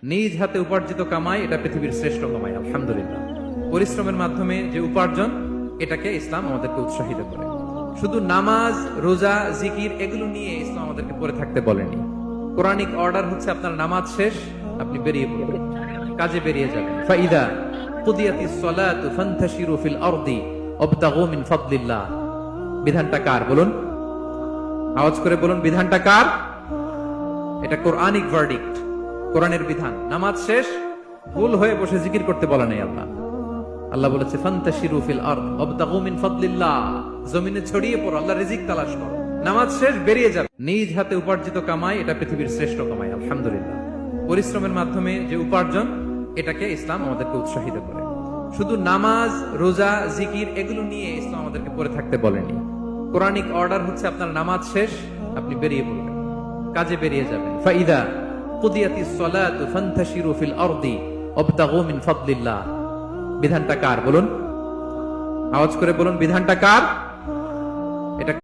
নিজ হাতে উপার্জিত কামাই এটা পৃথিবীর শ্রেষ্ঠ কামাই, আলহামদুলিল্লাহ। পরিশ্রমের মাধ্যমে যে উপার্জন, এটাকে ইসলাম আমাদেরকে উৎসাহিত করে। শুধু নামাজ, রোজা, জিকির এগুলো নিয়ে ইসলাম আমাদেরকে পড়ে থাকতে বলেনি। কোরআনিক অর্ডার হচ্ছে আপনার নামাজ শেষ, আপনি বেরিয়ে পড়বেন, কাজে বেরিয়ে যাবেন। ফাইদা কুদিয়াতিস সালাতু ফান্তাশিরু ফিল আরদি ওয়াবতাগু মিন ফাদলিল্লাহ। বিধানটা কার বলুন? আওয়াজ করে বলুন, বিধানটা কার? এটা কোরআনিক ভার্ডিক্ট, কোরআনের বিধান। নামাজ শেষ, ভুল হয়ে বসে জিকির করতে বলা নেই আল্লাহ। আল্লাহ বলেছে ফান্তাশিরু ফিল আরদ ওয়াবতাগু মিন ফাদলিল্লাহ। জমিনে ছড়িয়ে পড়ো, আল্লাহর রিজিক তালাশ করো। নামাজ শেষ, বেরিয়ে যাবে। নিজ হাতে উপার্জিত কামাই এটা পৃথিবীর শ্রেষ্ঠ কামাই, আলহামদুলিল্লাহ। পরিশ্রমের মাধ্যমে যে উপার্জন, এটাকে ইসলাম আমাদেরকে উৎসাহিত করে। শুধু নামাজ, রোজা, জিকির এগুলো নিয়ে ইসলাম আমাদেরকে পড়ে থাকতে বলেনি। কোরআনিক অর্ডার হচ্ছে আপনার নামাজ শেষ, আপনি বেরিয়ে পড়বেন, কাজে বেরিয়ে যাবেন। ফাইদা কুদিয়াতিস সালাতু ফান্তাশিরু ফিল আরদি ওয়াবতাগু মিন ফাদলিল্লাহ। বিধানটা কার বলুন? আওয়াজ করে বলুন, বিধানটা কার?